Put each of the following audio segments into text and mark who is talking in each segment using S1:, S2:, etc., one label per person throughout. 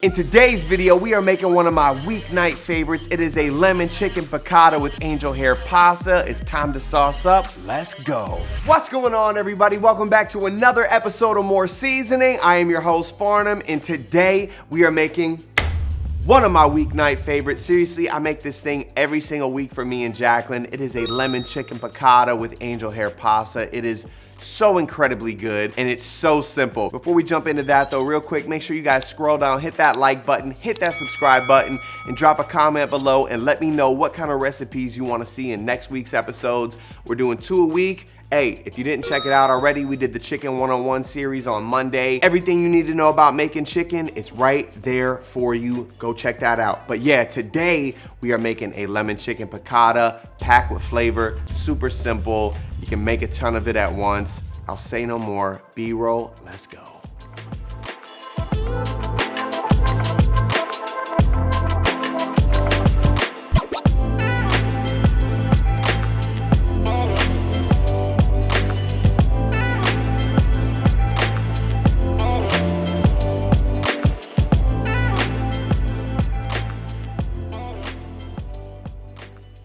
S1: In today's video, we are making one of my weeknight favorites. It is a lemon chicken piccata with angel hair pasta. It's time to sauce up. Let's go. What's going on, everybody? Welcome back to another episode of More Seasoning. I am your host, Farnum, and today we are making one of my weeknight favorites. Seriously, I make this thing every single week for me and Jacqueline. It is a lemon chicken piccata with angel hair pasta. It is so incredibly good, and it's so simple. Before we jump into that though, real quick, make sure you guys scroll down, hit that like button, hit that subscribe button, and drop a comment below and let me know what kind of recipes you want to see in next week's episodes. We're doing 2 a week. Hey, if you didn't check it out already, we did the Chicken 101 series on Monday. Everything you need to know about making chicken, it's right there for you. Go check that out. But yeah, today we are making a lemon chicken piccata, packed with flavor, super simple. You can make a ton of it at once. I'll say no more. B-roll, let's go.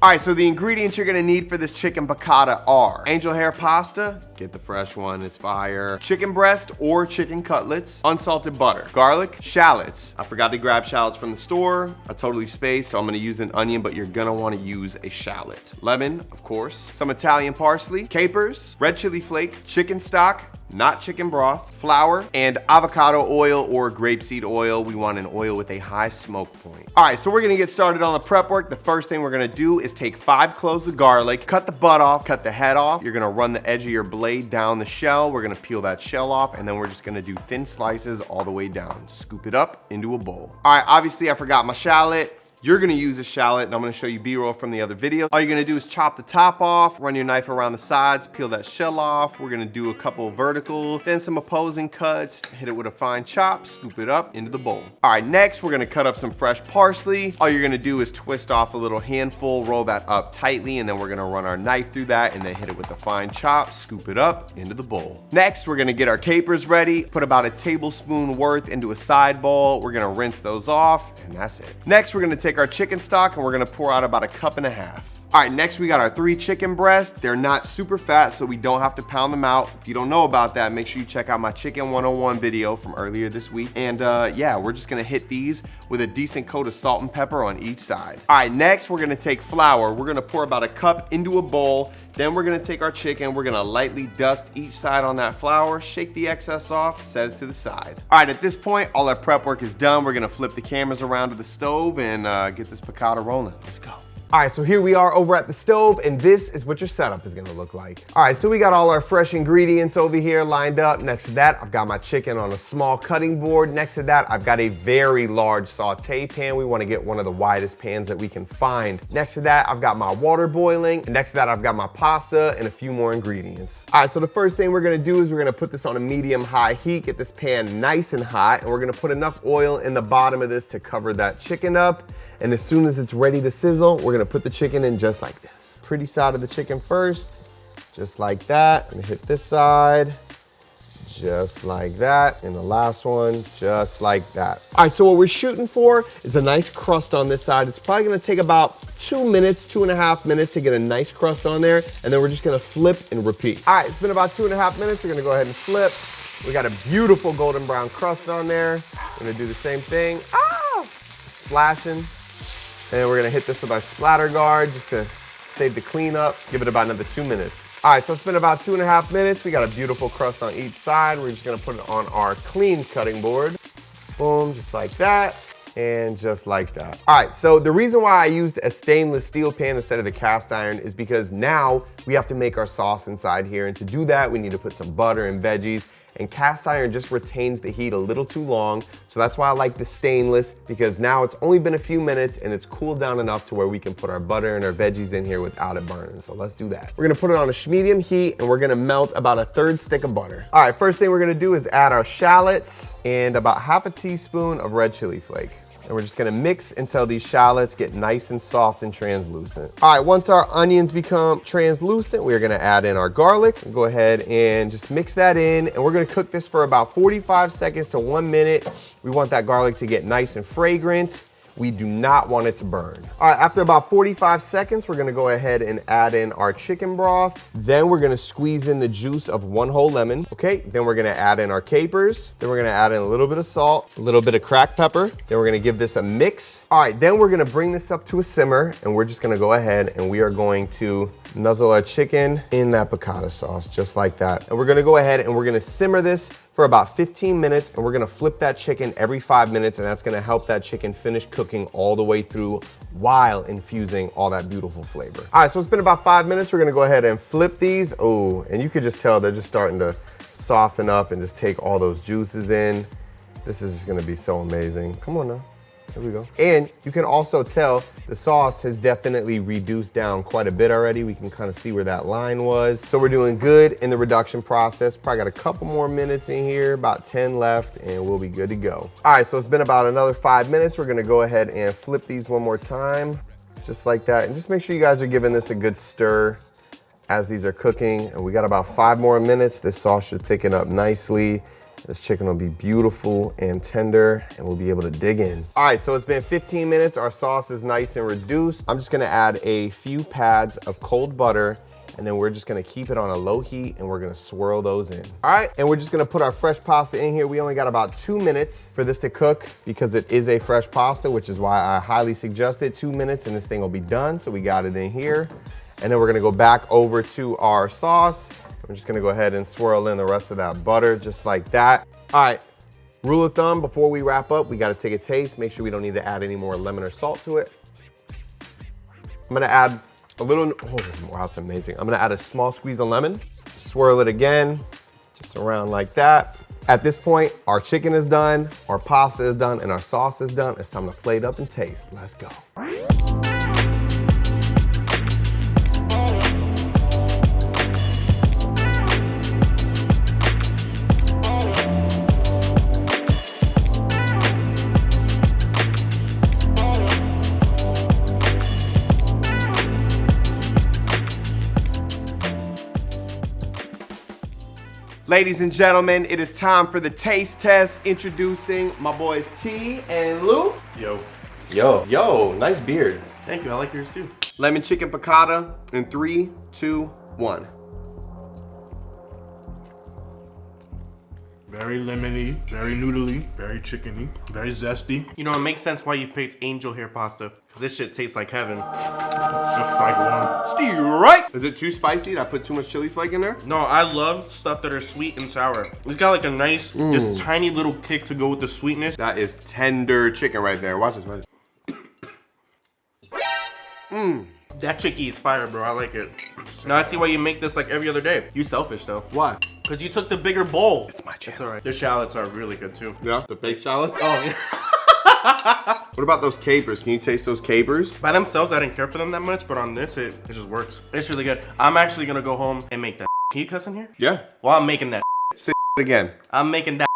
S1: All right, so the ingredients you're gonna need for this chicken piccata are angel hair pasta, get the fresh one, it's fire, chicken breast or chicken cutlets, unsalted butter, garlic, shallots. I forgot to grab shallots from the store. I totally spaced, so I'm gonna use an onion, but you're gonna wanna use a shallot. Lemon, of course, some Italian parsley, capers, red chili flake, chicken stock, not chicken broth, flour, and avocado oil or grapeseed oil. We want an oil with a high smoke point. All right, so we're gonna get started on the prep work. The first thing we're gonna do is take 5 cloves of garlic, cut the butt off, cut the head off. You're gonna run the edge of your blade down the shell. We're gonna peel that shell off, and then we're just gonna do thin slices all the way down. Scoop it up into a bowl. All right, obviously I forgot my shallot. You're gonna use a shallot, and I'm gonna show you B-roll from the other video. All you're gonna do is chop the top off, run your knife around the sides, peel that shell off. We're gonna do a couple vertical, then some opposing cuts, hit it with a fine chop, scoop it up into the bowl. All right, next we're gonna cut up some fresh parsley. All you're gonna do is twist off a little handful, roll that up tightly, and then we're gonna run our knife through that and then hit it with a fine chop, scoop it up into the bowl. Next, we're gonna get our capers ready, put about a tablespoon worth into a side bowl. We're gonna rinse those off, and that's it. Next, we're gonna take our chicken stock and we're gonna pour out about a 1.5 cups. All right, next we got our 3 chicken breasts. They're not super fat, so we don't have to pound them out. If you don't know about that, make sure you check out my Chicken 101 video from earlier this week. And yeah, we're just gonna hit these with a decent coat of salt and pepper on each side. All right, next we're gonna take flour. We're gonna pour about 1 cup into a bowl. Then we're gonna take our chicken. We're gonna lightly dust each side on that flour, shake the excess off, set it to the side. All right, at this point, all our prep work is done. We're gonna flip the cameras around to the stove and get this piccata rolling. Let's go. All right, so here we are over at the stove, and this is what your setup is gonna look like. All right, so we got all our fresh ingredients over here lined up. Next to that, I've got my chicken on a small cutting board. Next to that, I've got a very large saute pan. We wanna get one of the widest pans that we can find. Next to that, I've got my water boiling. And next to that, I've got my pasta and a few more ingredients. All right, so the first thing we're gonna do is we're gonna put this on a medium-high heat, get this pan nice and hot, and we're gonna put enough oil in the bottom of this to cover that chicken up. And as soon as it's ready to sizzle, we're gonna put the chicken in just like this. Pretty side of the chicken first, just like that. I'm gonna hit this side, just like that. And the last one, just like that. All right, so what we're shooting for is a nice crust on this side. It's probably gonna take about 2 minutes, 2.5 minutes to get a nice crust on there. And then we're just gonna flip and repeat. All right, it's been about 2.5 minutes. We're gonna go ahead and flip. We got a beautiful golden brown crust on there. We're gonna do the same thing. Splashing. And we're gonna hit this with our splatter guard just to save the cleanup. Give it about another 2 minutes. All right, so it's been about 2.5 minutes. We got a beautiful crust on each side. We're just gonna put it on our clean cutting board. Boom, just like that. And just like that. All right, so the reason why I used a stainless steel pan instead of the cast iron is because now we have to make our sauce inside here. And to do that, we need to put some butter and veggies. And cast iron just retains the heat a little too long. So that's why I like the stainless, because now it's only been a few minutes and it's cooled down enough to where we can put our butter and our veggies in here without it burning. So let's do that. We're gonna put it on a medium heat and we're gonna melt about a 1/3 stick of butter. All right, first thing we're gonna do is add our shallots and about 1/2 teaspoon of red chili flake. And we're just gonna mix until these shallots get nice and soft and translucent. All right, once our onions become translucent, we're gonna add in our garlic. Go ahead and just mix that in, and we're gonna cook this for about 45 seconds to 1 minute. We want that garlic to get nice and fragrant. We do not want it to burn. All right, after about 45 seconds, we're gonna go ahead and add in our chicken broth. Then we're gonna squeeze in the juice of 1 whole lemon. Okay, then we're gonna add in our capers. Then we're gonna add in a little bit of salt, a little bit of cracked pepper. Then we're gonna give this a mix. All right, then we're gonna bring this up to a simmer, and we're just gonna go ahead and we are going to nuzzle our chicken in that piccata sauce, just like that. And we're gonna go ahead and we're gonna simmer this for about 15 minutes, and we're gonna flip that chicken every 5 minutes, and that's gonna help that chicken finish cooking all the way through while infusing all that beautiful flavor. All right, so it's been about 5 minutes. We're gonna go ahead and flip these. Oh, and you could just tell they're just starting to soften up and just take all those juices in. This is just gonna be so amazing. Come on now. There we go. And you can also tell the sauce has definitely reduced down quite a bit already. We can kind of see where that line was. So we're doing good in the reduction process. Probably got a couple more minutes in here, about 10 left, and we'll be good to go. All right, so it's been about another 5 minutes. We're gonna go ahead and flip these one more time, just like that. And just make sure you guys are giving this a good stir as these are cooking. And we got about 5 more minutes. This sauce should thicken up nicely. This chicken will be beautiful and tender, and we'll be able to dig in. All right, so it's been 15 minutes. Our sauce is nice and reduced. I'm just gonna add a few pads of cold butter, and then we're just gonna keep it on a low heat, and we're gonna swirl those in. All right, and we're just gonna put our fresh pasta in here. We only got about 2 minutes for this to cook because it is a fresh pasta, which is why I highly suggest it. 2 minutes and this thing will be done. So we got it in here. And then we're gonna go back over to our sauce. I'm just gonna go ahead and swirl in the rest of that butter just like that. All right, rule of thumb before we wrap up, we gotta take a taste, make sure we don't need to add any more lemon or salt to it. I'm gonna add a little, oh wow, it's amazing. I'm gonna add a small squeeze of lemon, swirl it again, just around like that. At this point, our chicken is done, our pasta is done, and our sauce is done. It's time to plate up and taste. Let's go. Ladies and gentlemen, it is time for the taste test. Introducing my boys T and Lou.
S2: Yo.
S1: Yo, nice beard.
S2: Thank you, I like yours too.
S1: Lemon chicken piccata in 3, 2, 1.
S2: Very lemony, very noodly, very chickeny, very zesty. You know, it makes sense why you picked angel hair pasta, because this shit tastes like heaven. Just like one.
S1: Steve, right? Is it too spicy? Did I put too much chili flake in there?
S2: No, I love stuff that are sweet and sour. It's got like a nice, this tiny little kick to go with the sweetness.
S1: That is tender chicken right there. Watch this, watch this.
S2: That chicky is fire, bro. I like it. Now I see why you make this like every other day. You selfish though.
S1: Why?
S2: Because you took the bigger bowl.
S1: It's my channel.
S2: It's all right. The shallots are really good too.
S1: Yeah, the baked shallots?
S2: Oh, yeah.
S1: What about those capers? Can you taste those capers?
S2: By themselves, I didn't care for them that much, but on this, it just works. It's really good. I'm actually gonna go home and make that. Can you cuss in here?
S1: Yeah.
S2: Well, I'm making that.
S1: Say it again.
S2: I'm making that.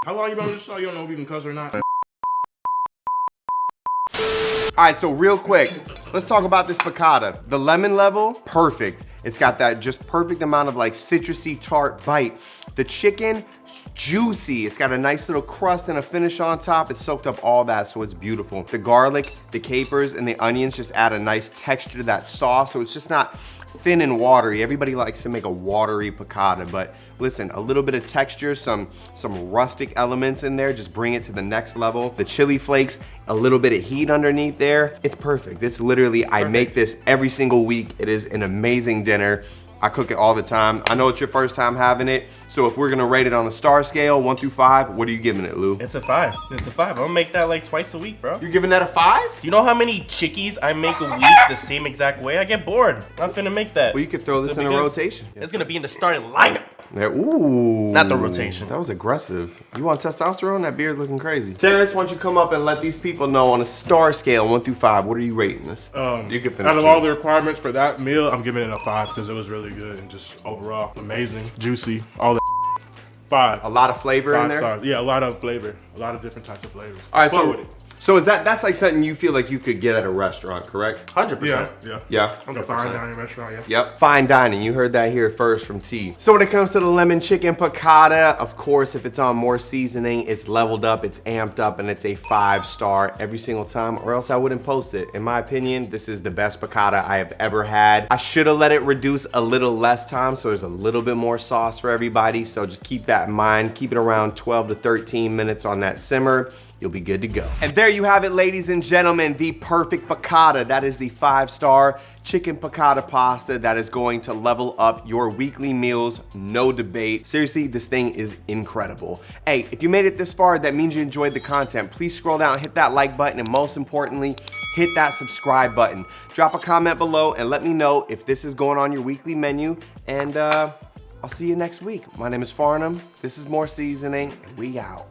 S3: How long you been on this show? You don't know if you can cuss or not?
S1: All right, so real quick, let's talk about this piccata. The lemon level, perfect. It's got that just perfect amount of like citrusy tart bite. The chicken, juicy. It's got a nice little crust and a finish on top. It's soaked up all that, so it's beautiful. The garlic, the capers, and the onions just add a nice texture to that sauce, so it's just not thin and watery. Everybody likes to make a watery piccata, but listen, a little bit of texture, some rustic elements in there, just bring it to the next level. The chili flakes, a little bit of heat underneath there. It's perfect. It's literally, I make this every single week. It is an amazing dinner. I cook it all the time. I know it's your first time having it, so if we're gonna rate it on the star scale, 1 through 5, what are you giving it, Lou?
S2: It's a 5. It's a 5. I'm gonna make that like twice a week, bro.
S1: You're giving that a 5?
S2: You know how many chickies I make a week the same exact way? I get bored. I'm finna make that.
S1: Well, you could throw this in a rotation.
S2: It's gonna be in the starting lineup.
S1: Yeah, ooh.
S2: Not the rotation.
S1: That was aggressive. You want testosterone? That beard looking crazy. Terrence, why don't you come up and let these people know on a star scale, 1 through 5, what are you rating this? You can finish.
S3: Out of all the requirements for that meal, I'm giving it a 5 because it was really good and just overall amazing, juicy, all that. 5.
S1: A lot of flavor in
S3: 5
S1: there.
S3: stars. Yeah, a lot of flavor. A lot of different types of flavors.
S1: All right,
S3: Fuck with it.
S1: so is that's like something you feel like you could get at a restaurant, correct?
S2: 100%.
S3: Yeah.
S1: Yeah.
S3: Like a fine dining restaurant, yeah.
S1: Yep, fine dining. You heard that here first from T. So when it comes to the lemon chicken piccata, of course, if it's on more seasoning, it's leveled up, it's amped up, and it's a 5-star every single time, or else I wouldn't post it. In my opinion, this is the best piccata I have ever had. I should have let it reduce a little less time, so there's a little bit more sauce for everybody. So just keep that in mind. Keep it around 12 to 13 minutes on that simmer. You'll be good to go. And there you have it, ladies and gentlemen, the perfect piccata. That is the 5-star chicken piccata pasta that is going to level up your weekly meals, no debate. Seriously, this thing is incredible. Hey, if you made it this far, that means you enjoyed the content. Please scroll down, hit that like button, and most importantly, hit that subscribe button. Drop a comment below and let me know if this is going on your weekly menu, and I'll see you next week. My name is Farnum, this is More Seasoning, and we out.